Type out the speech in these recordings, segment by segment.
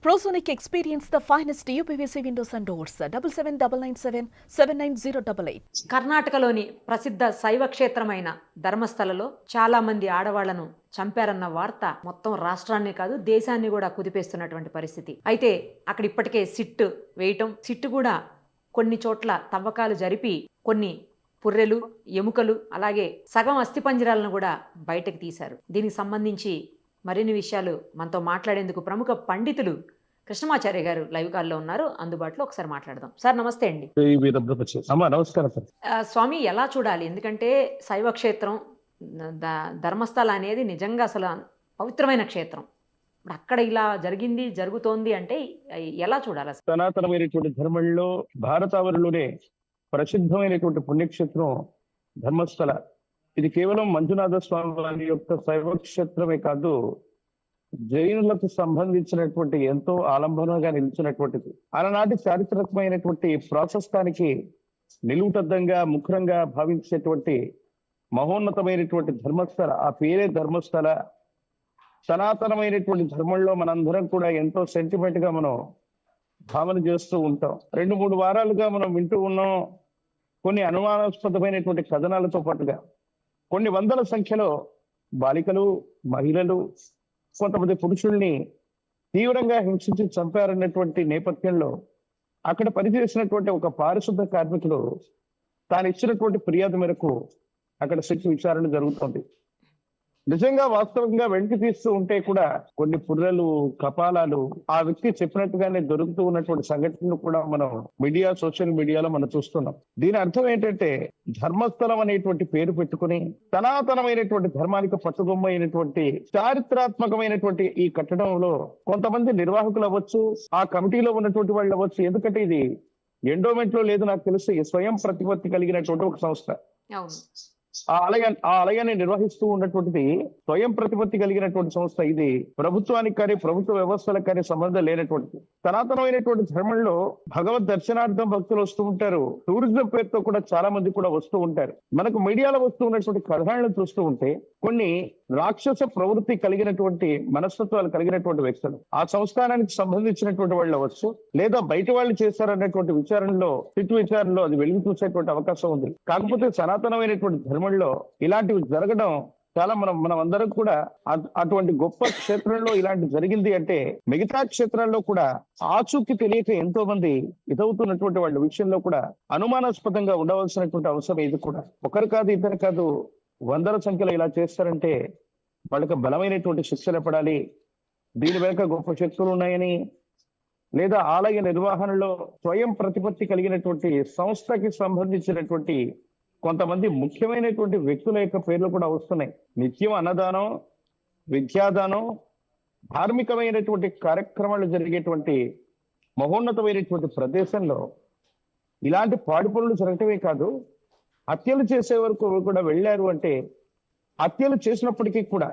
Prosonic experience the finest UPVC windows and doors. 7799779088. కర్ణాటకలోని ప్రసిద్ధ శైవ క్షేత్రమైన ధర్మస్థలలో చాలా మంది ఆడవాళ్లను చంపారన్న వార్త మొత్తం రాష్ట్రాన్ని కాదు దేశాన్ని కూడా కుదిపేస్తున్నటువంటి పరిస్థితి. అయితే అక్కడ ఇప్పటికే సిట్టు కూడా కొన్ని చోట్ల తవ్వకాలు జరిపి కొన్ని పుర్రెలు, ఎముకలు, అలాగే సగం అస్థిపంజరాలను కూడా బయటకు తీశారు. దీనికి సంబంధించి మరిన్ని విషయాలు మనతో మాట్లాడేందుకు ప్రముఖ పండితులు కృష్ణమాచార్య గారు లైవ్ కాల్లో ఉన్నారు. అందుబాటులో ఒకసారి మాట్లాడదాం. సార్ నమస్తే అండి. నమస్కారం సార్. స్వామి, ఎలా చూడాలి? ఎందుకంటే శైవ క్షేత్రం ధర్మస్థల అనేది నిజంగా అసలు పవిత్రమైన క్షేత్రం. ఇప్పుడు అక్కడ ఇలా జరుగుతోంది అంటే ఎలా చూడాలి? సనాతనమైనటువంటి ధర్మంలో భారతావరిలోనే ప్రసిద్ధమైనటువంటి పుణ్యక్షేత్రం ధర్మస్థల. ఇది కేవలం మంజునాథ స్వామి వారి యొక్క శైవ క్షేత్రమే కాదు, జైనులకు సంబంధించినటువంటి ఎంతో ఆలంబనంగా నిలిచినటువంటిది. ఆనాటి చారిత్రకమైనటువంటి ప్రాశస్తానికి నిలువుటద్దంగా ముఖ్యంగా భావించేటువంటి మహోన్నతమైనటువంటి ధర్మస్థల. ఆ పేరే ధర్మస్థల. సనాతనమైనటువంటి ధర్మంలో మనందరం కూడా ఎంతో సెంటిమెంట్ గా మనం భావన చేస్తూ ఉంటాం. 2-3 వారాలుగా మనం వింటూ ఉన్నాం కొన్ని అనుమానాస్పదమైనటువంటి కథనాలతో పాటుగా కొన్ని వందల సంఖ్యలో బాలికలు, మహిళలు, కొంతమంది పురుషుల్ని తీవ్రంగా హింసించి చంపారన్నటువంటి నేపథ్యంలో అక్కడ పనిచేసినటువంటి ఒక పారిశుద్ధ కార్మికుడు తాను ఇచ్చినటువంటి ఫిర్యాదు మేరకు అక్కడ శిక్ష విచారణ జరుగుతుంది. నిజంగా వాస్తవంగా వెంటి తీస్తూ ఉంటే కూడా కొన్ని పుర్రెలు, కపాలాలు ఆ వ్యక్తి చెప్పినట్టుగానే దొరుకుతూ ఉన్నటువంటి సంఘటనలు కూడా మనం సోషల్ మీడియాలో మనం చూస్తున్నాం. దీని అర్థం ఏంటంటే ధర్మస్థలం అనేటువంటి పేరు పెట్టుకుని సనాతనమైనటువంటి ధర్మానికి పట్టుగొమ్మ అయినటువంటి చారిత్రాత్మకమైనటువంటి ఈ కట్టడంలో కొంతమంది నిర్వాహకులు అవ్వచ్చు, ఆ కమిటీలో ఉన్నటువంటి వాళ్ళు అవ్వచ్చు. ఎందుకంటే ఇది ఎండోమెంట్ లో లేదు, నాకు తెలిసి స్వయం ప్రతిపత్తి కలిగినటువంటి ఒక సంస్థ. ఆ ఆలయాన్ని నిర్వహిస్తూ ఉన్నటువంటిది స్వయం ప్రతిపత్తి కలిగినటువంటి సంస్థ. ఇది ప్రభుత్వానికి కానీ ప్రభుత్వ వ్యవస్థలకు కానీ సంబంధం లేనటువంటిది. సనాతనమైనటువంటి ధర్మంలో భగవద్ దర్శనార్థం భక్తులు వస్తూ ఉంటారు. టూరిజం పేరుతో కూడా చాలా మంది కూడా వస్తూ ఉంటారు. మనకు మీడియాలో వస్తూ ఉన్నటువంటి కథనాలను చూస్తూ ఉంటే కొన్ని రాక్షస ప్రవృత్తి కలిగినటువంటి మనస్తత్వాలు కలిగినటువంటి వ్యక్తులు ఆ సంస్థానానికి సంబంధించినటువంటి వాళ్ళు అవ్వచ్చు, లేదా బయట వాళ్ళు చేశారన్నటువంటి విచారణలో అది వెలుగు చూసేటువంటి అవకాశం ఉంది. కాకపోతే సనాతనమైనటువంటి ధర్మంలో ఇలాంటివి జరగడం చాలా మనం అందరం కూడా అటువంటి గొప్ప క్షేత్రంలో ఇలాంటి జరిగింది అంటే మిగతా క్షేత్రాల్లో కూడా ఆచూకీ తెలియక ఎంతో మంది ఇదవుతున్నటువంటి వాళ్ళ విషయంలో కూడా అనుమానాస్పదంగా ఉండవలసినటువంటి అవసరం ఇది కూడా. ఒకరు కాదు, ఇద్దరు కాదు, వందల సంఖ్యలో ఇలా చేస్తారంటే వాళ్ళకి బలమైనటువంటి శిక్షలు పడాలి. దీని వెనుక గొప్ప శక్తులు ఉన్నాయని, లేదా ఆలయ నిర్వహణలో స్వయం ప్రతిపత్తి కలిగినటువంటి సంస్థకి సంబంధించినటువంటి కొంతమంది ముఖ్యమైనటువంటి వ్యక్తుల యొక్క పేర్లు కూడా వస్తున్నాయి. నిత్యం అన్నదానం, విద్యాదానం, ధార్మికమైనటువంటి కార్యక్రమాలు జరిగేటువంటి మహోన్నతమైనటువంటి ప్రదేశంలో ఇలాంటి పాడు పనులు జరగటమే కాదు, హత్యలు చేసే వరకు కూడా వెళ్ళారు. అంటే హత్యలు చేసినప్పటికీ కూడా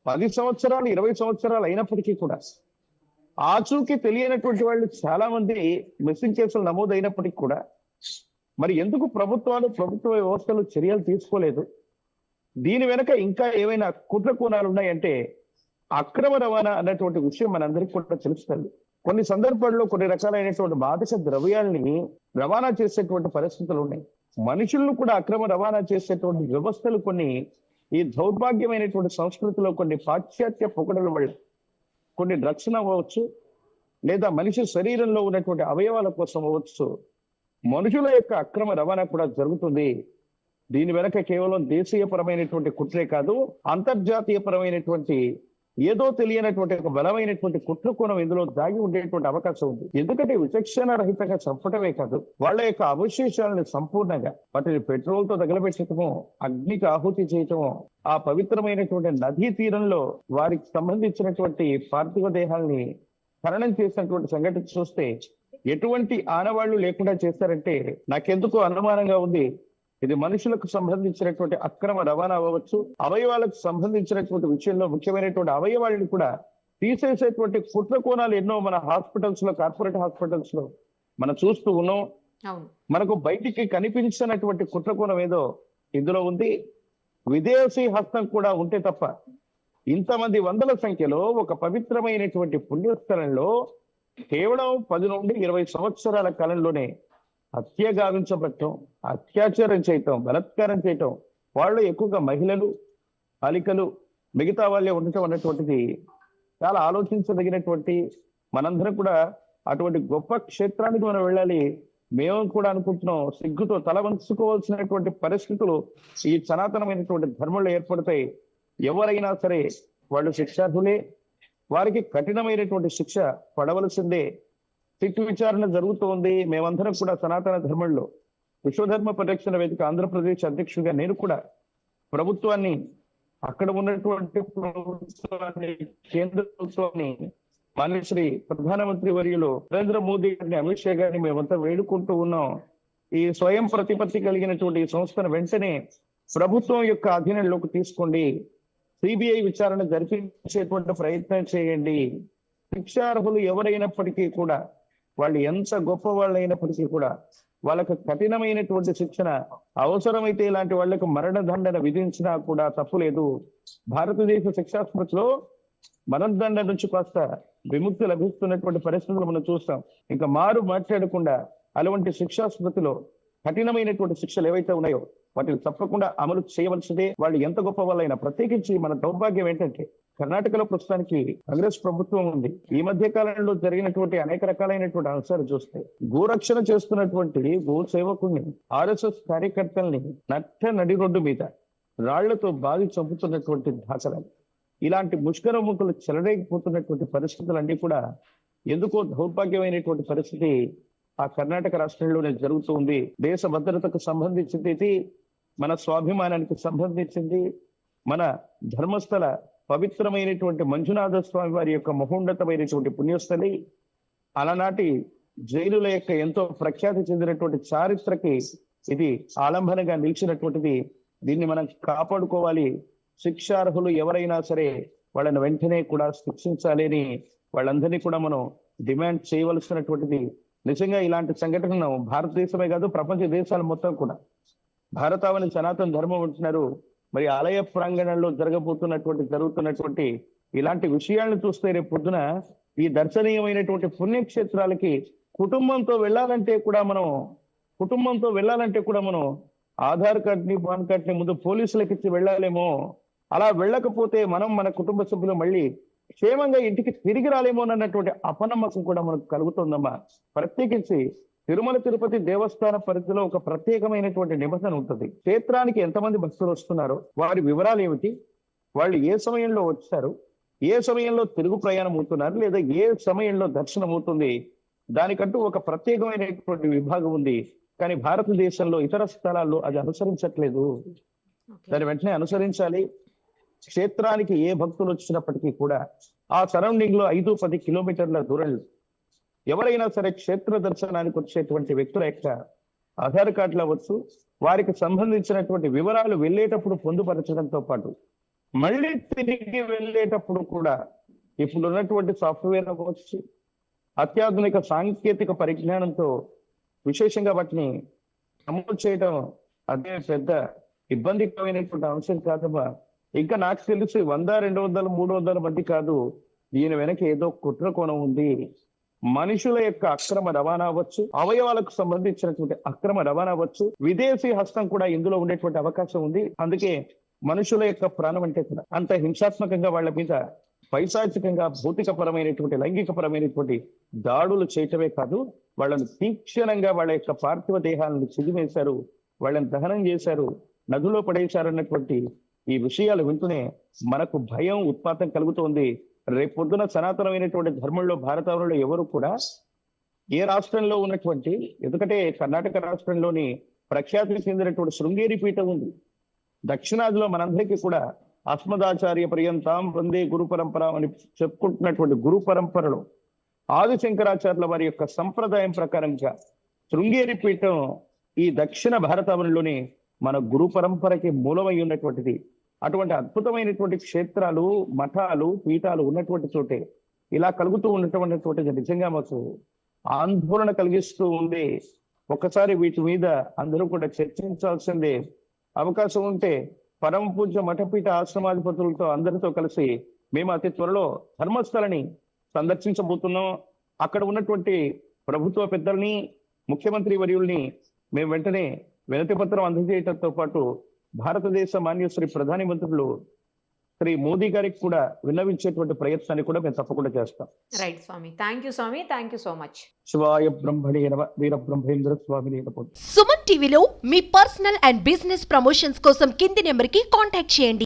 10 సంవత్సరాలు 20 సంవత్సరాలు అయినప్పటికీ కూడా ఆచూకీ తెలియనటువంటి వాళ్ళు చాలా మంది మిస్సింగ్ కేసులు నమోదైనప్పటికీ కూడా మరి ఎందుకు ప్రభుత్వ వ్యవస్థలు చర్యలు తీసుకోలేదు? దీని వెనక ఇంకా ఏమైనా కుట్ర కోణాలు ఉన్నాయంటే అక్రమ రవాణా అన్నటువంటి విషయం మనందరికీ కూడా తెలుస్తుంది. కొన్ని సందర్భాల్లో కొన్ని రకాలైనటువంటి మాదక ద్రవ్యాల్ని రవాణా చేసేటువంటి పరిస్థితులు ఉన్నాయి. మనుషులను కూడా అక్రమ రవాణా చేసేటువంటి వ్యవస్థలు కొన్ని ఈ దౌర్భాగ్యమైనటువంటి సంస్కృతిలో కొన్ని పాశ్చాత్య పొగడల వల్ల కొన్ని డ్రగ్స్ అవ్వచ్చు, లేదా మనిషి శరీరంలో ఉన్నటువంటి అవయవాల కోసం అవ్వచ్చు, మనుషుల యొక్క అక్రమ రవాణా కూడా జరుగుతుంది. దీని వెనక కేవలం దేశీయపరమైనటువంటి కుట్రే కాదు, అంతర్జాతీయ పరమైనటువంటి ఏదో తెలియనటువంటి ఒక బలమైనటువంటి కుట్ర కోణం ఇందులో దాగి ఉండేటువంటి అవకాశం ఉంది. ఎందుకంటే విచక్షణ రహితంగా చంపటమే కాదు, వాళ్ళ యొక్క అవశేషాలను సంపూర్ణంగా వాటిని పెట్రోల్ తో తగలబెట్టడము, అగ్నికి ఆహుతి చేయటము, ఆ పవిత్రమైనటువంటి నదీ తీరంలో వారికి సంబంధించినటువంటి పార్థివ దేహాల్ని ఖననం చేసినటువంటి సంఘటన చూస్తే ఎటువంటి ఆనవాళ్లు లేకుండా చేస్తారంటే నాకెందుకు అనుమానంగా ఉంది. ఇది మనుషులకు సంబంధించినటువంటి అక్రమ రవాణా అవ్వచ్చు, అవయవాలకు సంబంధించినటువంటి విషయంలో ముఖ్యమైనటువంటి అవయవాళ్ళని కూడా తీసేసేటువంటి కుట్ర కోణాలు ఎన్నో మన హాస్పిటల్స్ లో, కార్పొరేట్ హాస్పిటల్స్ లో మనం చూస్తూ ఉన్నాం. మనకు బయటికి కనిపించినటువంటి కుట్ర కోణం ఏదో ఇందులో ఉంది. విదేశీ హస్తం కూడా ఉంటే తప్ప ఇంతమంది వందల సంఖ్యలో ఒక పవిత్రమైనటువంటి పుణ్యస్థలంలో కేవలం 10 నుండి 20 సంవత్సరాల కాలంలోనే హత్య గావించబడటం, అత్యాచారం చేయటం, బలాత్కారం చేయటం, వాళ్ళు ఎక్కువగా మహిళలు, బాలికలు, మిగతా వాళ్ళే ఉండటం అన్నటువంటిది చాలా ఆలోచించదగినటువంటి, మనందరం కూడా అటువంటి గొప్ప క్షేత్రానికి మనం వెళ్ళాలి. మేము కూడా అనుకుంటున్నాం, సిగ్గుతో తల వంచుకోవాల్సినటువంటి పరిస్థితులు ఈ సనాతనమైనటువంటి ధర్మంలో ఏర్పడతాయి. ఎవరైనా సరే వాళ్ళు శిక్షార్హులే, వారికి కఠినమైనటువంటి శిక్ష పడవలసిందే. సిట్ విచారణ జరుగుతోంది. మేమందరం కూడా సనాతన ధర్మంలో విశ్వధర్మ పరిరక్షణ వేదిక ఆంధ్రప్రదేశ్ అధ్యక్షుడిగా నేను కూడా ప్రభుత్వాన్ని, అక్కడ ఉన్నటువంటి ప్రభుత్వాన్ని, కేంద్ర ప్రభుత్వాన్ని, మాన్యశ్రీ ప్రధానమంత్రి వర్యులు నరేంద్ర మోదీ గారిని, అమిత్ షా గారిని మేమంతా వేడుకుంటూ ఉన్నాం. ఈ స్వయం ప్రతిపత్తి కలిగినటువంటి ఈ సంస్థను వెంటనే ప్రభుత్వం యొక్క అధీనంలోకి తీసుకోండి. సిబిఐ విచారణ జరిపించేటువంటి ప్రయత్నం చేయండి. శిక్షార్హులు ఎవరైనప్పటికీ కూడా, వాళ్ళు ఎంత గొప్ప వాళ్ళు అయినప్పటికీ కూడా వాళ్ళకు కఠినమైనటువంటి శిక్షణ, అవసరమైతే ఇలాంటి వాళ్లకు మరణదండన విధించినా కూడా తప్పులేదు. భారతదేశ శిక్షా స్మృతిలో మరణదండ నుంచి కాస్త విముక్తి లభిస్తున్నటువంటి పరిస్థితులు మనం చూస్తాం. ఇంకా మాట్లాడకుండా అటువంటి శిక్షా స్మృతిలో కఠినమైనటువంటి శిక్షలు ఏవైతే ఉన్నాయో వాటిని తప్పకుండా అమలు చేయవలసిందే. వాళ్ళు ఎంత గొప్ప వాళ్ళైనా. ప్రత్యేకించి మన దౌర్భాగ్యం ఏంటంటే కర్ణాటకలో ప్రస్తుతానికి కాంగ్రెస్ ప్రభుత్వం ఉంది. ఈ మధ్య కాలంలో జరిగినటువంటి అనేక రకాలైనటువంటి అంశాలు చూస్తే, గోరక్షణ చేస్తున్నటువంటి గో సేవకుల్ని, ఆర్ఎస్ఎస్ కార్యకర్తల్ని నడి రోడ్డు మీద రాళ్లతో బాధి చంపుతున్నటువంటి దాఖలాలు, ఇలాంటి ముష్కరముఖులు చెలరేగిపోతున్నటువంటి పరిస్థితులన్నీ కూడా ఎందుకో దౌర్భాగ్యమైనటువంటి పరిస్థితి ఆ కర్ణాటక రాష్ట్రంలోనే జరుగుతుంది. దేశ భద్రతకు సంబంధించింది, మన స్వాభిమానానికి సంబంధించింది, మన ధర్మస్థల పవిత్రమైనటువంటి మంజునాథ స్వామి వారి యొక్క మహోన్నతమైనటువంటి పుణ్యస్థలి, అలనాటి జైలుల యొక్క ఎంతో ప్రఖ్యాతి చెందినటువంటి చారిత్రకి ఇది ఆలంబనగా నిలిచినటువంటిది. దీన్ని మనం కాపాడుకోవాలి. శిక్షార్హులు ఎవరైనా సరే వాళ్ళని వెంటనే కూడా శిక్షించాలి అని వాళ్ళందరినీ కూడా మనం డిమాండ్ చేయవలసినటువంటిది. నిజంగా ఇలాంటి సంఘటనను భారతదేశమే కాదు, ప్రపంచ దేశాలు మొత్తం కూడా భారతావని సనాతన ధర్మం ఉంటున్నారు. మరి ఆలయ ప్రాంగణంలో జరుగుతున్నటువంటి ఇలాంటి విషయాలను చూస్తే రేపు పొద్దున ఈ దర్శనీయమైనటువంటి పుణ్యక్షేత్రాలకి కుటుంబంతో వెళ్ళాలంటే కూడా మనం ఆధార్ కార్డుని, పాన్ కార్డుని ముందు పోలీసులకు ఇచ్చి వెళ్ళాలేమో. అలా వెళ్ళకపోతే మనం, మన కుటుంబ సభ్యులు మళ్ళీ క్షేమంగా ఇంటికి తిరిగి రాలేమో అన్నటువంటి అపనమ్మకం కూడా మనకు కలుగుతుందమ్మా. ప్రత్యేకించి తిరుమల తిరుపతి దేవస్థాన పరిధిలో ఒక ప్రత్యేకమైనటువంటి నిబంధన ఉంటుంది. క్షేత్రానికి ఎంతమంది భక్తులు వస్తున్నారో వారి వివరాలు ఏమిటి, వాళ్ళు ఏ సమయంలో వచ్చారు, ఏ సమయంలో తిరుగు ప్రయాణం అవుతున్నారు, లేదా ఏ సమయంలో దర్శనం అవుతుంది, దానికంటూ ఒక ప్రత్యేకమైనటువంటి విభాగం ఉంది. కానీ భారతదేశంలో ఇతర స్థలాల్లో అది అనుసరించట్లేదు. దాన్ని వెంటనే అనుసరించాలి. క్షేత్రానికి ఏ భక్తులు వచ్చినప్పటికీ కూడా ఆ సరౌండింగ్ లో 5-10 కిలోమీటర్ల దూరంలో ఎవరైనా సరే క్షేత్ర దర్శనానికి వచ్చేటువంటి వ్యక్తుల యొక్క ఆధార్ కార్డులు అవ్వచ్చు, వారికి సంబంధించినటువంటి వివరాలు వెళ్ళేటప్పుడు పొందుపరచడంతో పాటు మళ్ళీ తిరిగి వెళ్ళేటప్పుడు కూడా ఇప్పుడు ఉన్నటువంటి సాఫ్ట్వేర్ అవ్వచ్చు, అత్యాధునిక సాంకేతిక పరిజ్ఞానంతో విశేషంగా వాటిని అమలు చేయడం అదే పెద్ద ఇబ్బందికరమైనటువంటి అంశం కాదమ్మా. ఇంకా నాకు తెలిసి 100, 200, 300 మంది కాదు, దీని వెనక ఏదో కుట్ర కోణం ఉంది. మనుషుల యొక్క అక్రమ రవాణా అవ్వచ్చు, అవయవాలకు సంబంధించినటువంటి అక్రమ రవాణా అవ్వచ్చు, విదేశీ హస్తం కూడా ఇందులో ఉండేటువంటి అవకాశం ఉంది. అందుకే మనుషుల యొక్క ప్రాణం అంటే కూడా అంత హింసాత్మకంగా వాళ్ళ మీద పైశాచికంగా భౌతికపరమైనటువంటి, లైంగికపరమైనటువంటి దాడులు చేయటమే కాదు, వాళ్ళని తీక్షణంగా వాళ్ళ యొక్క పార్థివ దేహాలను చిదిమేశారు, వాళ్ళని దహనం చేశారు, నదిలో పడేశారన్నటువంటి ఈ విషయాలు వింటూనే మనకు భయం, ఉత్పాతం కలుగుతోంది. రేపు పొద్దున సనాతనమైనటువంటి ధర్మంలో భారతంలో ఎవరు కూడా ఏ రాష్ట్రంలో ఉన్నటువంటి, ఎందుకంటే కర్ణాటక రాష్ట్రంలోని ప్రఖ్యాతి చెందినటువంటి శృంగేరి పీఠం ఉంది. దక్షిణాదిలో మనందరికీ కూడా అస్మదాచార్య పర్యంతం వందే గురు పరంపర అని చెప్పుకుంటున్నటువంటి గురు పరంపరలో ఆదిశంకరాచార్యుల వారి యొక్క సంప్రదాయం ప్రకారంగా శృంగేరి పీఠం ఈ దక్షిణ భారతావనిలోని మన గురు పరంపరకి మూలమై ఉన్నటువంటిది. అటువంటి అద్భుతమైనటువంటి క్షేత్రాలు, మఠాలు, పీఠాలు ఉన్నటువంటి చోటే ఇలా కలుగుతూ ఉన్నటువంటిది నిజంగా మాకు ఆందోళన కలిగిస్తూ ఉంది. ఒక్కసారి వీటి మీద అందరూ కూడా చర్చించాల్సిందే. అవకాశం ఉంటే పరమ పూజ్య మఠపీఠ ఆశ్రమాధిపతులతో అందరితో కలిసి మేము అతి త్వరలో ధర్మస్థలని సందర్శించబోతున్నాం. అక్కడ ఉన్నటువంటి ప్రభుత్వ పెద్దల్ని, ముఖ్యమంత్రి వర్యుల్ని మేము వెంటనే వినతి పత్రం అందజేయడంతో పాటు భారతదేశ మాన్య శ్రీ ప్రధాని మంత్రులు శ్రీ మోదీ గారికి కూడా విన్నవించేటువంటి ప్రయత్నాన్ని కూడా మేము తప్పకుండా చేస్తాం. Right Swami, thank you Swami, thank you so much. శివాయ బ్రహ్మణే నమః. వీర బ్రహ్మేంద్ర స్వామిని నమః. సుమన్ టీవీలో మీ పర్సనల్ అండ్ బిజినెస్ ప్రమోషన్స్ కోసం కింది నెంబర్కి కాంటాక్ట్ చేయండి.